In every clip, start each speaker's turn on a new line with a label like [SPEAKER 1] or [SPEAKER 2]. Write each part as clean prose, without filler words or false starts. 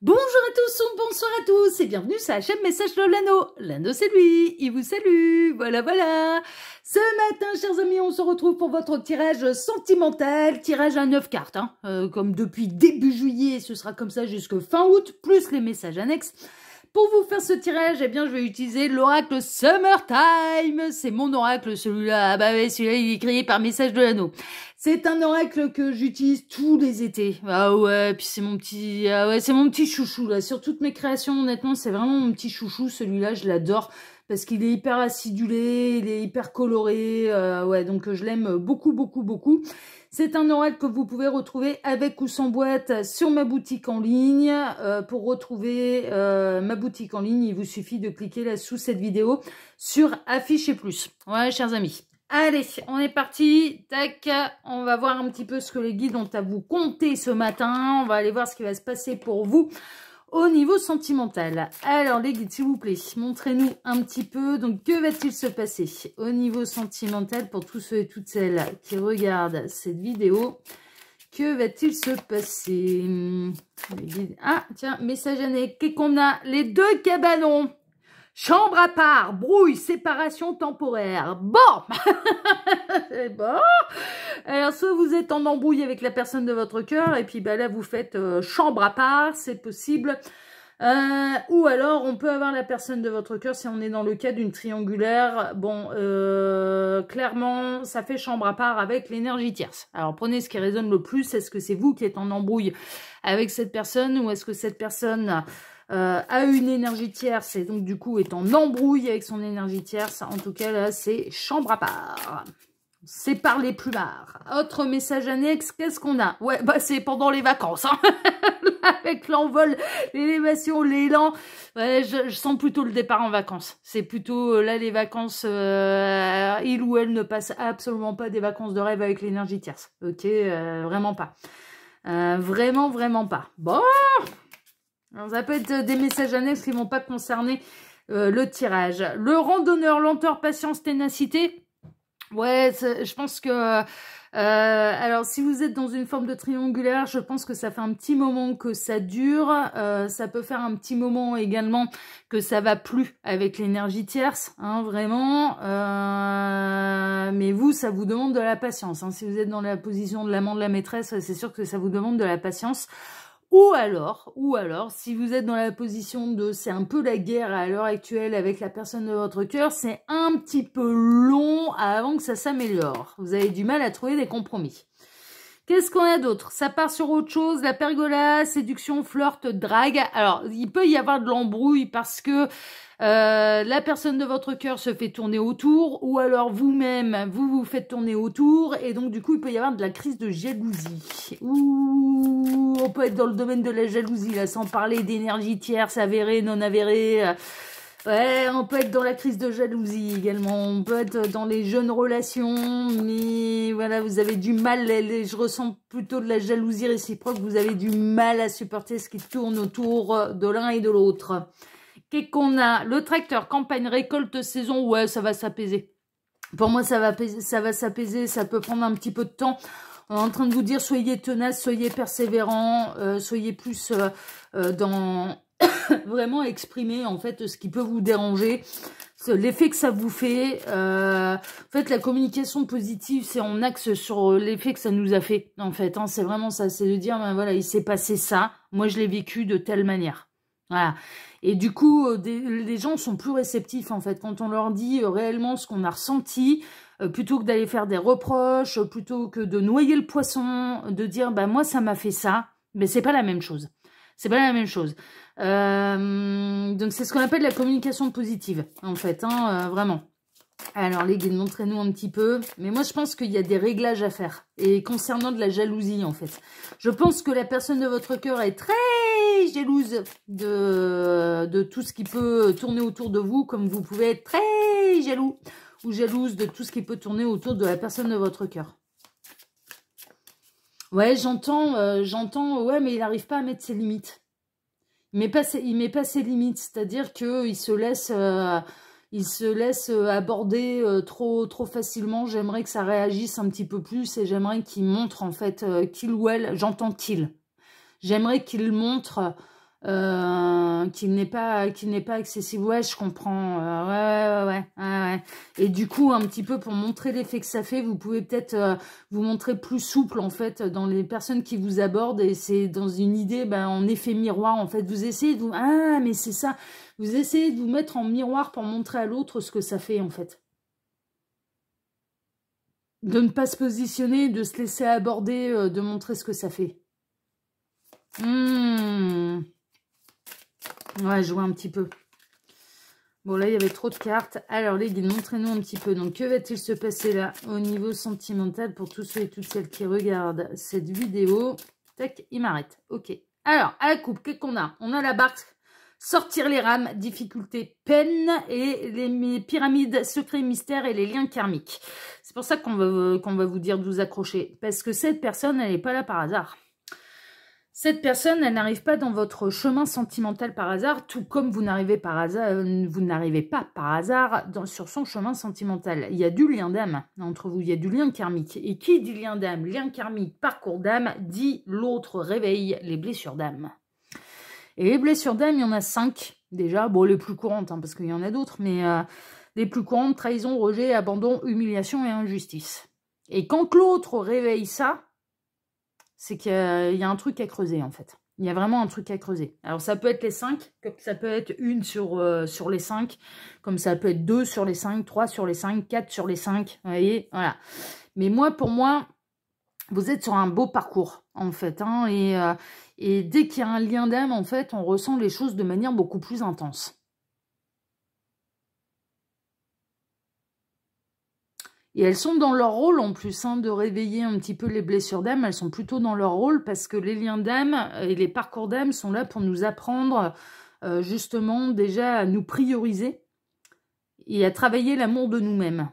[SPEAKER 1] Bonjour à tous ou bonsoir à tous et bienvenue sur la chaîne Message de l'Anneau. L'Anneau c'est lui, il vous salue, voilà. Ce matin, chers amis, on se retrouve pour votre tirage sentimental, tirage à 9 cartes. Comme depuis début juillet, ce sera comme ça jusqu'à fin août, plus les messages annexes. Pour vous faire ce tirage, eh bien, je vais utiliser l'oracle Summertime. C'est mon oracle, celui-là. Ah bah ouais, celui-là, il est créé par Message de l'Anneau. C'est un oracle que j'utilise tous les étés. Ah ouais, puis c'est mon petit, c'est mon petit chouchou, là. Sur toutes mes créations, honnêtement, c'est vraiment mon petit chouchou. Celui-là, je l'adore. Parce qu'il est hyper acidulé, il est hyper coloré. Ouais, donc je l'aime beaucoup. C'est un oracle que vous pouvez retrouver avec ou sans boîte sur ma boutique en ligne. Pour retrouver ma boutique en ligne, il vous suffit de cliquer là sous cette vidéo sur Afficher plus. Ouais, chers amis. Allez, on est parti. Tac, on va voir un petit peu ce que les guides ont à vous conter ce matin. On va aller voir ce qui va se passer pour vous au niveau sentimental. Alors les guides, s'il vous plaît, montrez-nous un petit peu. Donc, que va-t-il se passer au niveau sentimental pour tous ceux et toutes celles qui regardent cette vidéo? Que va-t-il se passer? Les guides... Ah, tiens, message annexe. Qu'est-ce qu'on a? Les deux cabanons. Chambre à part, brouille, séparation temporaire. Bon. Bon. Alors, soit vous êtes en embrouille avec la personne de votre cœur, et puis bah, là, vous faites chambre à part, c'est possible. Ou alors, on peut avoir la personne de votre cœur si on est dans le cas d'une triangulaire. Bon, clairement, ça fait chambre à part avec l'énergie tierce. Alors, prenez ce qui résonne le plus. Est-ce que c'est vous qui êtes en embrouille avec cette personne, ou est-ce que cette personne... a une énergie tierce et donc du coup est en embrouille avec son énergie tierce? En tout cas là c'est chambre à part. C'est par les plumards. Autre message annexe, qu'est-ce qu'on a? Ouais, bah c'est pendant les vacances, hein. Avec l'envol, l'élévation, l'élan. Ouais, je sens plutôt le départ en vacances. C'est plutôt là les vacances, il ou elle ne passe absolument pas des vacances de rêve avec l'énergie tierce. Ok, vraiment pas. Vraiment pas. Bon. Alors, ça peut être des messages annexes qui ne vont pas concerner le tirage. Le randonneur, lenteur, patience, ténacité. Ouais, je pense que... alors, si vous êtes dans une forme de triangulaire, je pense que ça fait un petit moment que ça dure. Ça peut faire un petit moment également que ça va plus avec l'énergie tierce, hein, vraiment. Mais vous, ça vous demande de la patience. Hein. Si vous êtes dans la position de l'amant de la maîtresse, c'est sûr que ça vous demande de la patience. Ou alors, si vous êtes dans la position de c'est un peu la guerre à l'heure actuelle avec la personne de votre cœur, c'est un petit peu long avant que ça s'améliore. Vous avez du mal à trouver des compromis. Qu'est-ce qu'on a d'autre? Ça part sur autre chose, la pergola, séduction, flirt, drague. Alors, il peut y avoir de l'embrouille parce que la personne de votre cœur se fait tourner autour, ou alors vous-même, vous faites tourner autour, et donc du coup, il peut y avoir de la crise de jalousie. Ouh, on peut être dans le domaine de la jalousie, là, sans parler d'énergie tierce, avérée, non avérée. Ouais, on peut être dans la crise de jalousie également, on peut être dans les jeunes relations, mais voilà, vous avez du mal, je ressens plutôt de la jalousie réciproque, vous avez du mal à supporter ce qui tourne autour de l'un et de l'autre. Qu'est-ce qu'on a? Le tracteur, campagne, récolte, saison, ouais, ça va s'apaiser. Pour moi, ça va s'apaiser, ça peut prendre un petit peu de temps. On est en train de vous dire, soyez tenace, soyez persévérant, soyez plus dans... vraiment exprimer, en fait, ce qui peut vous déranger, l'effet que ça vous fait. En fait, la communication positive, c'est en axe sur l'effet que ça nous a fait, en fait. Hein, c'est vraiment ça, c'est de dire, ben voilà, il s'est passé ça, moi je l'ai vécu de telle manière. Voilà. Et du coup, les gens sont plus réceptifs, en fait, quand on leur dit réellement ce qu'on a ressenti, plutôt que d'aller faire des reproches, plutôt que de noyer le poisson, de dire, bah moi, ça m'a fait ça, mais c'est pas la même chose. C'est pas la même chose. Donc, c'est ce qu'on appelle la communication positive, en fait, hein, vraiment. Alors, les guides, montrez-nous un petit peu. Mais moi, je pense qu'il y a des réglages à faire. Et concernant de la jalousie, en fait. Je pense que la personne de votre cœur est très jalouse de tout ce qui peut tourner autour de vous, comme vous pouvez être très jaloux ou jalouse de tout ce qui peut tourner autour de la personne de votre cœur. Ouais, j'entends, ouais, mais il n'arrive pas à mettre ses limites. Il met pas ses limites, c'est-à-dire qu'il se laisse aborder trop facilement. J'aimerais que ça réagisse un petit peu plus et j'aimerais qu'il montre en fait qu'il ou elle, j'entends qu'il. J'aimerais qu'il montre qui n'est pas accessible. Ouais, je comprends. Ouais. Et du coup, un petit peu pour montrer l'effet que ça fait, vous pouvez peut-être vous montrer plus souple, en fait, dans les personnes qui vous abordent, et c'est dans une idée, ben, en effet miroir, en fait. Vous essayez de vous... Ah, mais c'est ça. Vous essayez de vous mettre en miroir pour montrer à l'autre ce que ça fait, en fait. De ne pas se positionner, de se laisser aborder, de montrer ce que ça fait. Ouais, je vois un petit peu. Bon, là, il y avait trop de cartes. Alors, les guides, montrez-nous un petit peu. Donc, que va-t-il se passer là, au niveau sentimental, pour tous ceux et toutes celles qui regardent cette vidéo? Tac, il m'arrête. Ok. Alors, à la coupe, qu'est-ce qu'on a? On a la barque, sortir les rames, difficulté, peine, et les pyramides, secrets, mystères et les liens karmiques. C'est pour ça qu'on va vous dire de vous accrocher. Parce que cette personne, elle n'est pas là par hasard. Cette personne, elle n'arrive pas dans votre chemin sentimental par hasard, tout comme vous n'arrivez pas par hasard sur son chemin sentimental. Il y a du lien d'âme entre vous, il y a du lien karmique. Et qui dit lien d'âme, lien karmique, parcours d'âme, dit l'autre réveille les blessures d'âme. Et les blessures d'âme, il y en a 5 déjà, bon, les plus courantes, hein, parce qu'il y en a d'autres, mais les plus courantes: trahison, rejet, abandon, humiliation et injustice. Et quand l'autre réveille ça, c'est qu'il y a un truc à creuser, en fait. Il y a vraiment un truc à creuser. Alors, ça peut être les 5, comme ça peut être une sur les 5, comme ça peut être 2 sur les 5, 3 sur les 5, 4 sur les 5, vous voyez, voilà. Mais moi, pour moi, vous êtes sur un beau parcours, en fait, hein, et dès qu'il y a un lien d'âme, en fait, on ressent les choses de manière beaucoup plus intense. Et elles sont dans leur rôle en plus, hein, de réveiller un petit peu les blessures d'âme. Elles sont plutôt dans leur rôle parce que les liens d'âme et les parcours d'âme sont là pour nous apprendre justement déjà à nous prioriser et à travailler l'amour de nous-mêmes.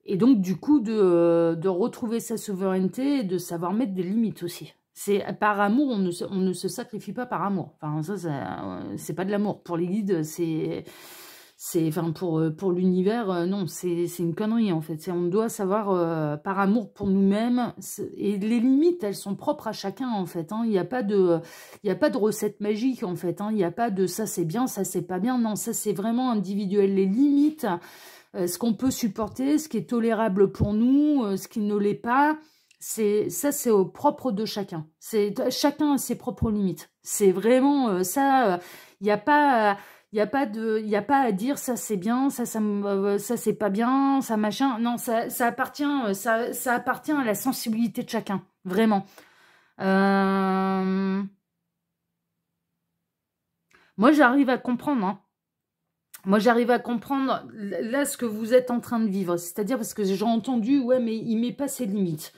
[SPEAKER 1] Et donc du coup de retrouver sa souveraineté et de savoir mettre des limites aussi. C'est par amour, on ne se sacrifie pas par amour. Enfin ça c'est pas de l'amour. Pour les guides, enfin pour l'univers, non, c'est une connerie en fait. On doit savoir par amour pour nous-mêmes, et les limites, elles sont propres à chacun en fait, hein. Il n'y a pas de recette magique en fait, hein. Il n'y a pas de ça c'est bien, ça c'est pas bien. Non, ça c'est vraiment individuel. Les limites, ce qu'on peut supporter, ce qui est tolérable pour nous, ce qui ne l'est pas, c'est au propre de chacun. Chacun a ses propres limites. C'est vraiment ça. Il n'y a pas il y a pas à dire ça c'est bien, ça c'est pas bien, ça machin. Non, ça appartient à la sensibilité de chacun, vraiment. Moi j'arrive à comprendre, hein. Moi, j'arrive à comprendre là ce que vous êtes en train de vivre. C'est-à-dire parce que j'ai entendu, ouais, mais il met pas ses limites.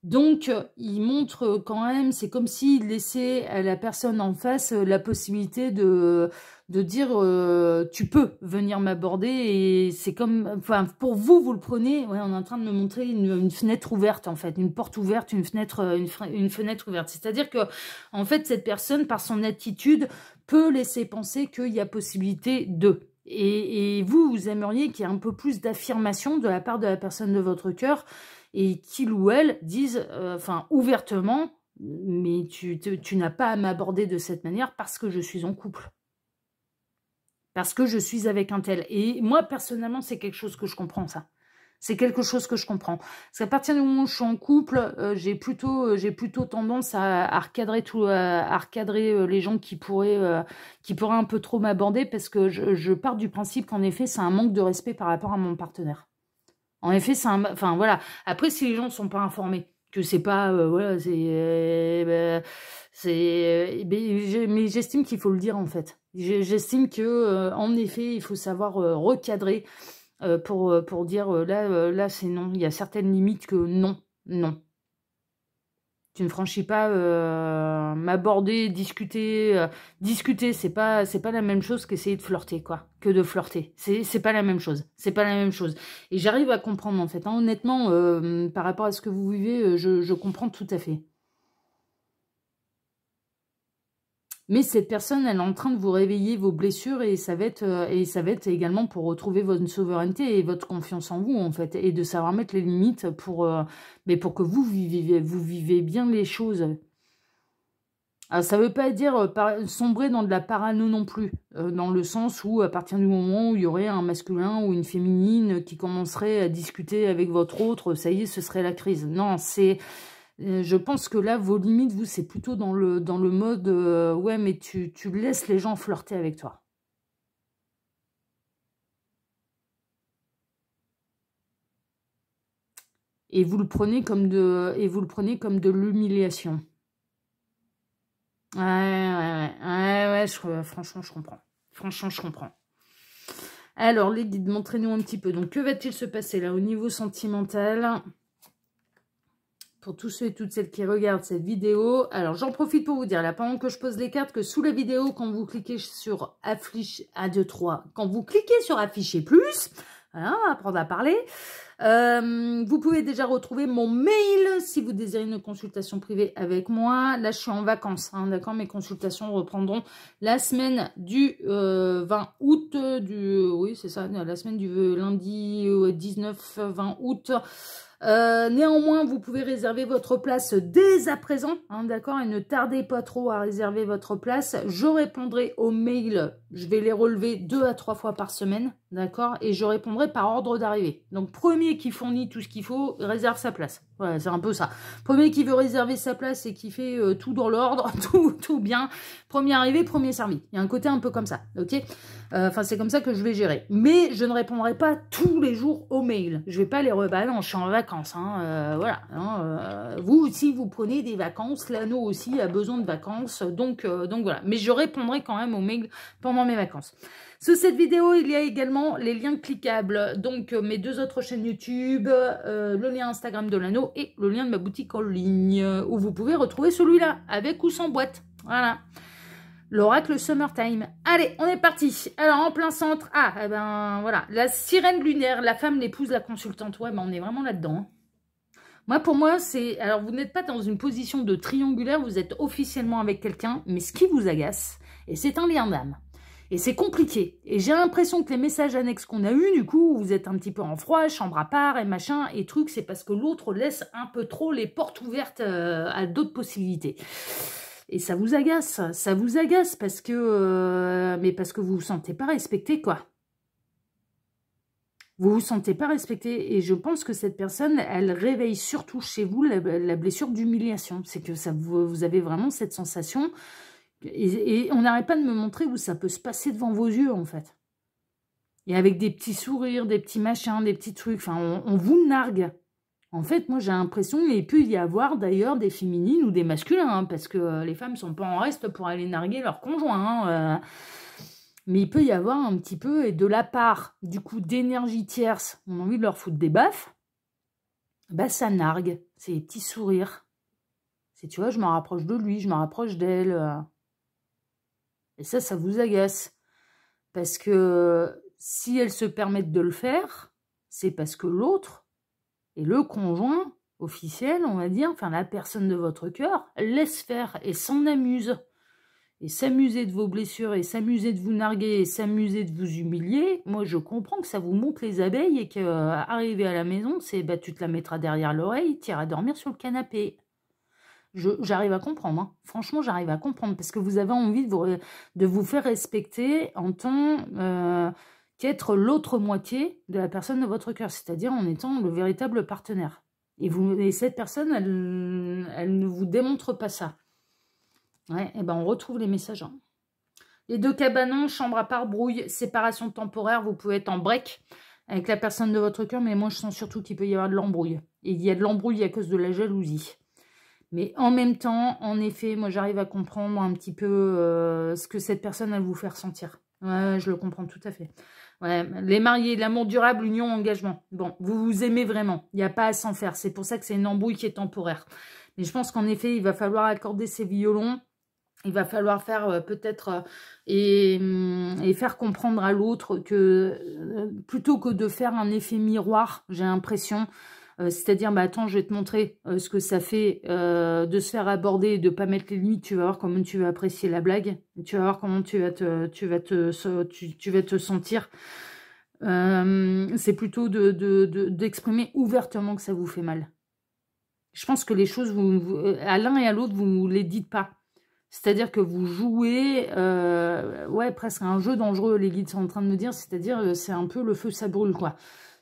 [SPEAKER 1] Donc, il montre quand même, c'est comme s'il laissait à la personne en face la possibilité de dire tu peux venir m'aborder, et c'est comme, enfin, pour vous, vous le prenez, ouais, on est en train de me montrer une fenêtre ouverte, en fait, une porte ouverte, une fenêtre ouverte. C'est-à-dire que, en fait, cette personne, par son attitude, peut laisser penser qu'il y a possibilité de. Et vous, vous aimeriez qu'il y ait un peu plus d'affirmation de la part de la personne de votre cœur, et qu'il ou elle dise, enfin, ouvertement, mais tu n'as pas à m'aborder de cette manière parce que je suis en couple. Parce que je suis avec un tel. Et moi, personnellement, c'est quelque chose que je comprends, ça. C'est quelque chose que je comprends. Parce qu'à partir du moment où je suis en couple, j'ai plutôt tendance à recadrer les gens qui pourraient un peu trop m'aborder, parce que je pars du principe qu'en effet, c'est un manque de respect par rapport à mon partenaire. En effet, enfin voilà. Après, si les gens ne sont pas informés, que c'est pas, voilà, mais j'estime qu'il faut le dire en fait. J'estime que, en effet, il faut savoir recadrer pour dire là c'est non. Il y a certaines limites que non. Tu ne franchis pas m'aborder, discuter. Discuter, c'est pas la même chose qu'essayer de flirter, quoi. Que de flirter. C'est pas la même chose. C'est pas la même chose. Et j'arrive à comprendre, en fait, hein. Honnêtement, par rapport à ce que vous vivez, je comprends tout à fait. Mais cette personne, elle est en train de vous réveiller vos blessures et ça va être également pour retrouver votre souveraineté et votre confiance en vous, en fait. Et de savoir mettre les limites mais pour que vous vivez bien les choses. Alors, ça ne veut pas dire sombrer dans de la parano non plus, dans le sens où à partir du moment où il y aurait un masculin ou une féminine qui commencerait à discuter avec votre autre, ça y est, ce serait la crise. Non, je pense que là, vos limites, vous, c'est plutôt dans le mode ouais, mais tu laisses les gens flirter avec toi. Et vous le prenez comme de l'humiliation. Ouais, franchement, je comprends. Franchement, je comprends. Alors, les guides, montrez-nous un petit peu. Donc, que va-t-il se passer là au niveau sentimental pour tous ceux et toutes celles qui regardent cette vidéo? Alors, j'en profite pour vous dire, là, pendant que je pose les cartes, que sous la vidéo, quand vous cliquez sur afficher, 1, 2, 3, quand vous cliquez sur afficher plus, voilà, on va apprendre à parler. Vous pouvez déjà retrouver mon mail si vous désirez une consultation privée avec moi. Là, je suis en vacances, hein, d'accord? Mes consultations reprendront la semaine du 20 août, oui, c'est ça, la semaine du lundi 19-20 août. Néanmoins, vous pouvez réserver votre place dès à présent, hein, d'accord? Et ne tardez pas trop à réserver votre place. Je répondrai aux mails, je vais les relever 2 à 3 fois par semaine, d'accord? Et je répondrai par ordre d'arrivée. Donc, premier qui fournit tout ce qu'il faut, réserve sa place. Voilà, c'est un peu ça. Premier qui veut réserver sa place et qui fait tout dans l'ordre, tout bien. Premier arrivé, premier servi. Il y a un côté un peu comme ça, ok? Enfin, c'est comme ça que je vais gérer. Mais je ne répondrai pas tous les jours aux mails. Je vais pas les reballer. Non, je suis en vacances. Hein, voilà. Hein, vous aussi, vous prenez des vacances. L'anneau aussi a besoin de vacances. Donc voilà. Mais je répondrai quand même aux mails pendant mes vacances. Sous cette vidéo, il y a également les liens cliquables. Donc, mes 2 autres chaînes YouTube, le lien Instagram de l'anneau et le lien de ma boutique en ligne où vous pouvez retrouver celui-là, avec ou sans boîte. Voilà. L'oracle Summertime. Allez, on est parti. Alors, en plein centre. Ah, eh ben, voilà. La sirène lunaire, la femme, l'épouse, la consultante. Ouais, ben, on est vraiment là-dedans. Moi, pour moi, c'est... Alors, vous n'êtes pas dans une position de triangulaire. Vous êtes officiellement avec quelqu'un. Mais ce qui vous agace, et c'est un lien d'âme. Et c'est compliqué. Et j'ai l'impression que les messages annexes qu'on a eus, du coup, vous êtes un petit peu en froid, chambre à part et machin, et truc, c'est parce que l'autre laisse un peu trop les portes ouvertes à d'autres possibilités. Et ça vous agace parce que, mais parce que vous vous sentez pas respecté, quoi. Vous vous sentez pas respecté. Et je pense que cette personne, elle réveille surtout chez vous la blessure d'humiliation. C'est que ça, vous avez vraiment cette sensation. Et on n'arrête pas de me montrer où ça peut se passer devant vos yeux, en fait. Et avec des petits sourires, des petits machins, des petits trucs. Enfin, on vous nargue. En fait, moi, j'ai l'impression qu'il peut y avoir d'ailleurs des féminines ou des masculins, hein, parce que les femmes ne sont pas en reste pour aller narguer leur conjoint. Hein, mais il peut y avoir un petit peu, et de la part, du coup, d'énergie tierce, on a envie de leur foutre des baffes, bah ça nargue, c'est des petits sourires. C'est, tu vois, je me rapproche de lui, je me rapproche d'elle. Et ça vous agace. Parce que si elles se permettent de le faire, c'est parce que l'autre, et le conjoint officiel, on va dire, enfin la personne de votre cœur, laisse faire et s'en amuse. Et s'amuser de vos blessures, et s'amuser de vous narguer, et s'amuser de vous humilier, moi je comprends que ça vous monte les abeilles et qu'arriver à la maison, c'est bah, tu te la mettras derrière l'oreille, tu iras dormir sur le canapé. J'arrive à comprendre, hein. Franchement j'arrive à comprendre, parce que vous avez envie de vous faire respecter en tant qu'être l'autre moitié de la personne de votre cœur, c'est-à-dire en étant le véritable partenaire. Et cette personne, elle ne vous démontre pas ça. Ouais, et ben on retrouve les messages. Hein. Les 2 cabanons, chambre à part, brouille, séparation temporaire, vous pouvez être en break avec la personne de votre cœur, mais moi je sens surtout qu'il peut y avoir de l'embrouille. Et il y a de l'embrouille à cause de la jalousie. Mais en même temps, en effet, moi j'arrive à comprendre un petit peu ce que cette personne a vous faire sentir. Ouais, je le comprends tout à fait. Ouais, les mariés, l'amour durable, union, engagement. Bon, vous vous aimez vraiment. Il n'y a pas à s'en faire. C'est pour ça que c'est une embrouille qui est temporaire. Mais je pense qu'en effet, il va falloir accorder ses violons. Il va falloir faire peut-être et faire comprendre à l'autre que plutôt que de faire un effet miroir, j'ai l'impression, C'est-à-dire, bah attends, je vais te montrer ce que ça fait de se faire aborder et de pas mettre les limites. Tu vas voir comment tu vas apprécier la blague. Tu vas voir comment tu vas te sentir. C'est plutôt d'exprimer ouvertement que ça vous fait mal. Je pense que les choses, à l'un et à l'autre, vous ne les dites pas. C'est-à-dire que vous jouez, ouais, presque un jeu dangereux, les guides sont en train de me dire. C'est-à-dire, c'est un peu le feu, ça brûle, quoi.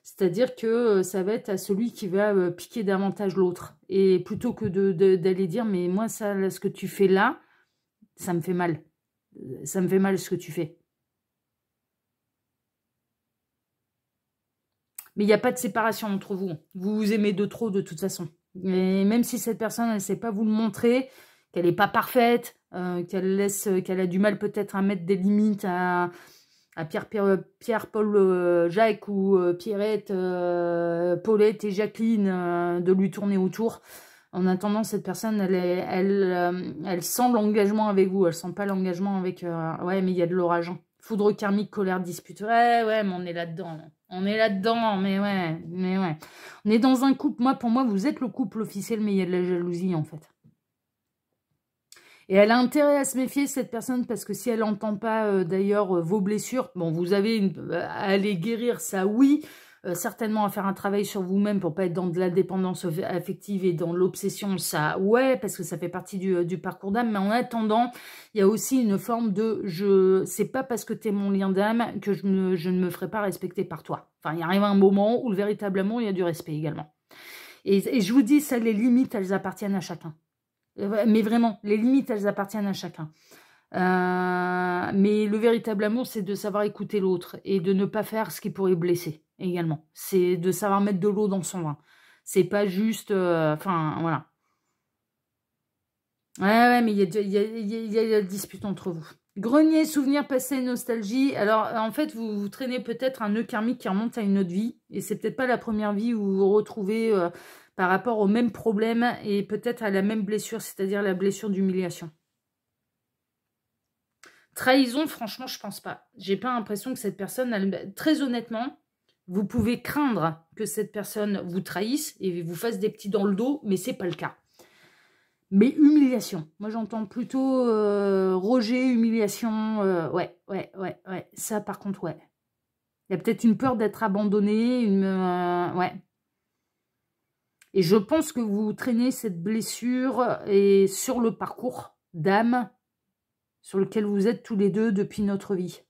[SPEAKER 1] C'est-à-dire que ça va être à celui qui va piquer davantage l'autre. Et plutôt que d'aller dire, mais moi, ça, là, ce que tu fais là, ça me fait mal. Ça me fait mal ce que tu fais. Mais il n'y a pas de séparation entre vous. Vous vous aimez de trop de toute façon. Et même si cette personne, elle ne sait pas vous le montrer, qu'elle n'est pas parfaite, qu'elle a du mal peut-être à mettre des limites à Pierre, Paul, Jacques ou Pierrette, Paulette et Jacqueline de lui tourner autour. En attendant, cette personne, elle sent l'engagement avec vous. Elle sent pas l'engagement avec... ouais, mais il y a de l'orage. Hein. Foudre karmique, colère, dispute. Ouais, mais on est là-dedans. On est là-dedans, mais ouais. On est dans un couple. Pour moi, vous êtes le couple officiel, mais il y a de la jalousie, en fait. Et elle a intérêt à se méfier, cette personne, parce que si elle n'entend pas, d'ailleurs, vos blessures, bon, vous avez à aller guérir, ça, oui, certainement à faire un travail sur vous-même pour pas être dans de la dépendance affective et dans l'obsession, ça, ouais, parce que ça fait partie du parcours d'âme, mais en attendant, il y a aussi une forme de, c'est pas parce que tu es mon lien d'âme que je ne me ferai pas respecter par toi. Enfin, il arrive un moment où, véritablement, il y a du respect également. Et je vous dis, ça, les limites, elles appartiennent à chacun. Mais vraiment, les limites, elles appartiennent à chacun. Mais le véritable amour, c'est de savoir écouter l'autre et de ne pas faire ce qui pourrait blesser également. C'est de savoir mettre de l'eau dans son vin. C'est pas juste... Enfin, voilà. Ouais, mais il y a la dispute entre vous. Grenier, souvenir, passé, nostalgie. Alors, en fait, vous traînez peut-être un nœud karmique qui remonte à une autre vie. Et c'est peut-être pas la première vie où vous vous retrouvez... par rapport au même problème et peut-être à la même blessure, c'est-à-dire la blessure d'humiliation. Trahison, franchement, je pense pas. J'ai pas l'impression que cette personne, très honnêtement, vous pouvez craindre que cette personne vous trahisse et vous fasse des petits dans le dos, mais c'est pas le cas. Mais humiliation. Moi, j'entends plutôt rejet, humiliation. Ouais. Ça, par contre, ouais. Il y a peut-être une peur d'être abandonné, ouais. Et je pense que vous traînez cette blessure et sur le parcours d'âme sur lequel vous êtes tous les deux depuis notre vie.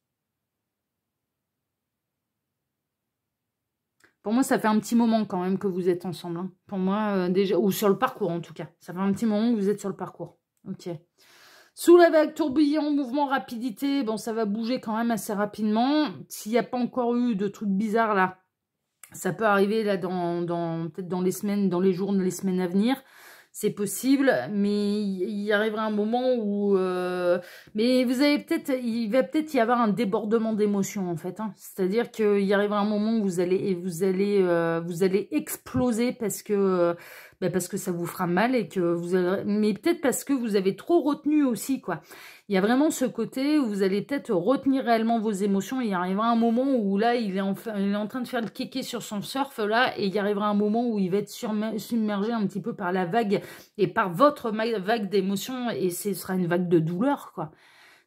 [SPEAKER 1] Pour moi, ça fait un petit moment quand même que vous êtes ensemble. Hein. Pour moi, déjà, ou sur le parcours en tout cas. Ça fait un petit moment que vous êtes sur le parcours. Ok. Sous la vague, tourbillon, mouvement, rapidité. Bon, ça va bouger quand même assez rapidement. S'il n'y a pas encore eu de trucs bizarres là, ça peut arriver là peut-être dans les semaines, dans les jours, les semaines à venir. C'est possible, mais il arrivera un moment où... mais vous avez il va peut-être y avoir un débordement d'émotions en fait. Hein. C'est-à-dire qu'il arrivera un moment où vous allez exploser parce que ça vous fera mal et que mais peut-être parce que vous avez trop retenu aussi quoi. Il y a vraiment ce côté où vous allez peut-être retenir réellement vos émotions. Il y arrivera un moment où là, il est en train de faire le kéké sur son surf là, et il y arrivera un moment où il va être submergé un petit peu par la vague et par votre vague d'émotions, et ce sera une vague de douleur, quoi.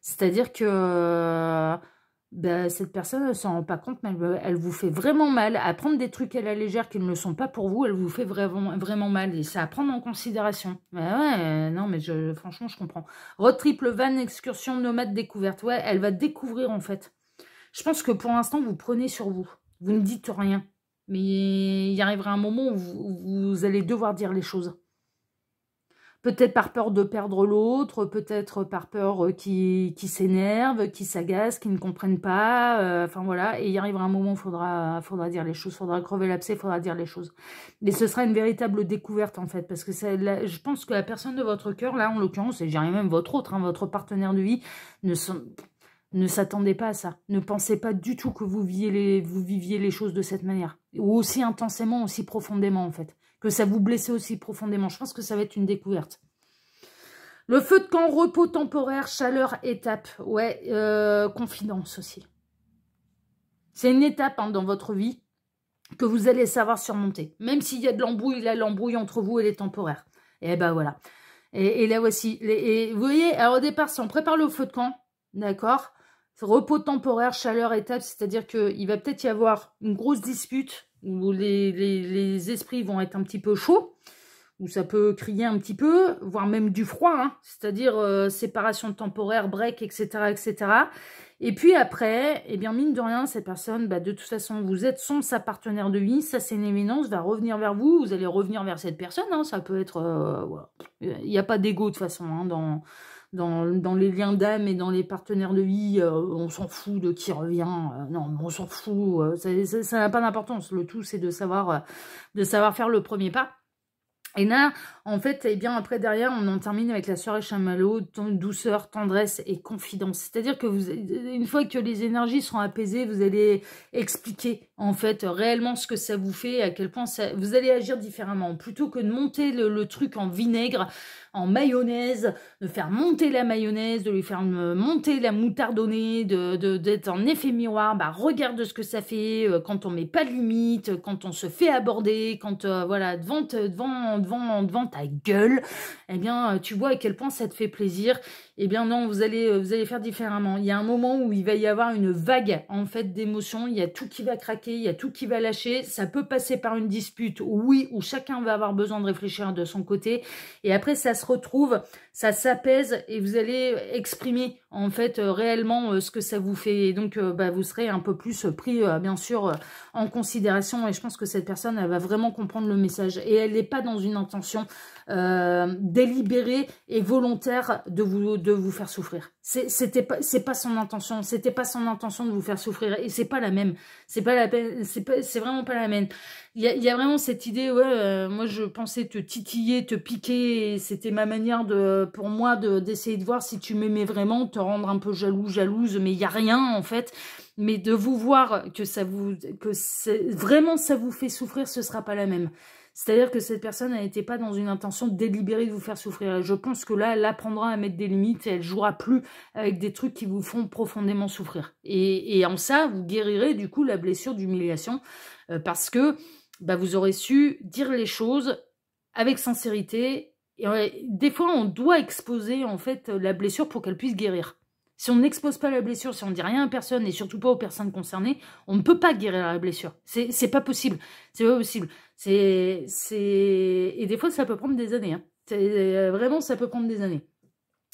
[SPEAKER 1] C'est-à-dire que cette personne, elle ne s'en rend pas compte, mais elle vous fait vraiment mal. À prendre des trucs à la légère qui ne le sont pas pour vous, elle vous fait vraiment mal. Et c'est à prendre en considération. Ouais, non, mais franchement, je comprends. Road trip, van, excursion, nomade, découverte. Ouais, elle va découvrir, en fait. Je pense que pour l'instant, vous prenez sur vous. Vous ne dites rien. Mais il y arrivera un moment où vous allez devoir dire les choses. Peut-être par peur de perdre l'autre, peut-être par peur qui s'énerve, qui s'agace, qui ne comprennent pas. Enfin voilà, et il arrivera un moment où il faudra dire les choses, il faudra crever l'abcès, il faudra dire les choses. Et ce sera une véritable découverte en fait, parce que je pense que la personne de votre cœur, là en l'occurrence, et j'irai même votre autre, hein, votre partenaire de vie, ne s'attendez pas à ça. Ne pensez pas du tout que vous viviez les choses de cette manière. Ou aussi intensément, aussi profondément en fait. Que ça vous blesse aussi profondément. Je pense que ça va être une découverte. Le feu de camp, repos temporaire, chaleur, étape. Ouais, confidence aussi. C'est une étape hein, dans votre vie. que vous allez savoir surmonter. Même s'il y a de l'embrouille, là, l'embrouille entre vous, elle est temporaire. Et ben voilà. Et là voici. Et vous voyez, alors au départ, si on prépare le feu de camp, d'accord, repos temporaire, chaleur, étape, c'est-à-dire qu'il va peut-être y avoir une grosse dispute où les esprits vont être un petit peu chauds, où ça peut crier un petit peu, voire même du froid, hein, c'est-à-dire séparation temporaire, break, etc., etc. Et puis après, eh bien mine de rien, cette personne, bah, de toute façon, vous êtes sa partenaire de vie, ça c'est une éminence, va revenir vers vous, vous allez revenir vers cette personne, hein, ça peut être... voilà. Il n'y a pas d'ego de toute façon, hein, dans les liens d'âme et dans les partenaires de vie, on s'en fout de qui revient, non, on s'en fout, ça n'a pas d'importance, le tout c'est de savoir faire le premier pas. Et là, en fait, eh bien, après, derrière, on en termine avec la soirée chamallow, douceur, tendresse et confidence. C'est-à-dire que une fois que les énergies seront apaisées, vous allez expliquer, en fait, réellement ce que ça vous fait, à quel point vous allez agir différemment. Plutôt que de monter le truc en vinaigre, en mayonnaise, de faire monter la mayonnaise, de lui faire monter la moutardonnée, d'être en effet miroir, bah, regarde ce que ça fait quand on met pas de limite, quand on se fait aborder, quand, voilà, devant ta gueule, eh bien, tu vois à quel point ça te fait plaisir. Eh bien non, vous allez faire différemment. Il y a un moment où il va y avoir une vague, en fait, d'émotions. Il y a tout qui va craquer, il y a tout qui va lâcher. Ça peut passer par une dispute, oui, où chacun va avoir besoin de réfléchir de son côté. Et après, ça se retrouve, ça s'apaise et vous allez exprimer, en fait, réellement ce que ça vous fait. Et donc, bah, vous serez un peu plus pris, bien sûr, en considération. Et je pense que cette personne, elle va vraiment comprendre le message. Et elle n'est pas dans une intention délibérée et volontaire de vous faire souffrir. C'est pas son intention. C'était pas son intention de vous faire souffrir. Et c'est pas la même. C'est vraiment pas la même. Il y a vraiment cette idée, ouais, moi je pensais te titiller, te piquer, c'était ma manière pour moi d'essayer de voir si tu m'aimais vraiment, te rendre un peu jalouse, mais il y a rien en fait. Mais de vous voir vraiment ça vous fait souffrir, ce sera pas la même. C'est-à-dire que cette personne, elle n'était pas dans une intention délibérée de vous faire souffrir. Et je pense que là, elle apprendra à mettre des limites et elle jouera plus avec des trucs qui vous font profondément souffrir. Et en ça, vous guérirez du coup la blessure d'humiliation parce que bah, vous aurez su dire les choses avec sincérité. Et des fois, on doit exposer en fait la blessure pour qu'elle puisse guérir. Si on n'expose pas la blessure, si on ne dit rien à personne et surtout pas aux personnes concernées, on ne peut pas guérir la blessure. C'est pas possible. C'est pas possible. Et des fois, ça peut prendre des années. Hein. Vraiment, ça peut prendre des années.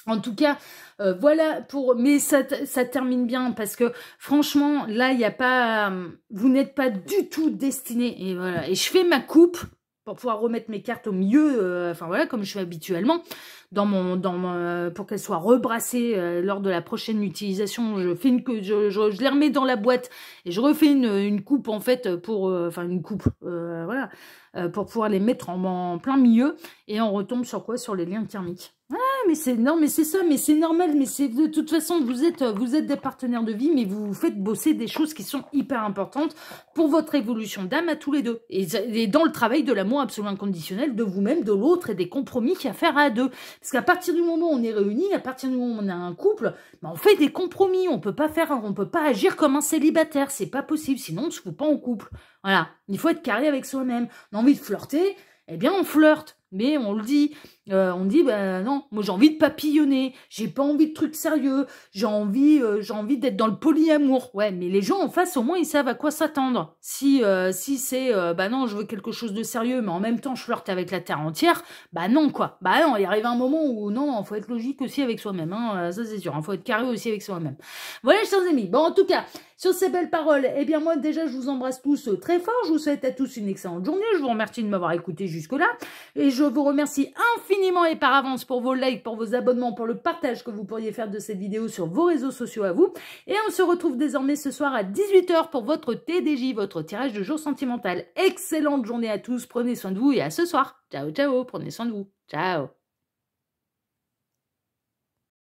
[SPEAKER 1] En tout cas, voilà mais ça termine bien parce que franchement, là, il n'y a pas, vous n'êtes pas du tout destiné. Et voilà. Et je fais ma coupe pour pouvoir remettre mes cartes au milieu, enfin voilà, comme je fais habituellement, pour qu'elles soient rebrassées lors de la prochaine utilisation. Je les remets dans la boîte et je refais une coupe en fait enfin une coupe, voilà, pour pouvoir les mettre en plein milieu et on retombe sur quoi? Sur les liens karmiques. Ah, mais c'est ça, mais c'est normal, mais c'est de toute façon vous êtes des partenaires de vie, mais vous faites bosser des choses qui sont hyper importantes pour votre évolution d'âme à tous les deux et dans le travail de l'amour absolument inconditionnel de vous-même, de l'autre et des compromis qu'il y a à faire à deux. Parce qu'à partir du moment où on est réunis, à partir du moment où on a un couple, ben on fait des compromis. On peut pas agir comme un célibataire, c'est pas possible, sinon on se fout pas en couple. Voilà, il faut être carré avec soi-même. On a envie de flirter, eh bien on flirte. Mais on le dit, ben non, moi j'ai envie de papillonner, j'ai pas envie de trucs sérieux, j'ai envie d'être dans le polyamour. Ouais, mais les gens en face, au moins, ils savent à quoi s'attendre. Si c'est, bah non, je veux quelque chose de sérieux, mais en même temps, je flirte avec la terre entière, bah non, quoi. Bah non, il arrive un moment où, non, faut être logique aussi avec soi-même, hein, ça c'est sûr, hein, faut être carré aussi avec soi-même. Voilà, chers amis, bon, en tout cas, sur ces belles paroles, eh bien moi, déjà, je vous embrasse tous très fort, je vous souhaite à tous une excellente journée, je vous remercie de m'avoir écouté jusque-là, et je vous remercie infiniment et par avance pour vos likes, pour vos abonnements, pour le partage que vous pourriez faire de cette vidéo sur vos réseaux sociaux à vous. Et on se retrouve désormais ce soir à 18 h pour votre TDJ, votre tirage de jour sentimental. Excellente journée à tous, prenez soin de vous et à ce soir. Ciao, ciao, prenez soin de vous. Ciao.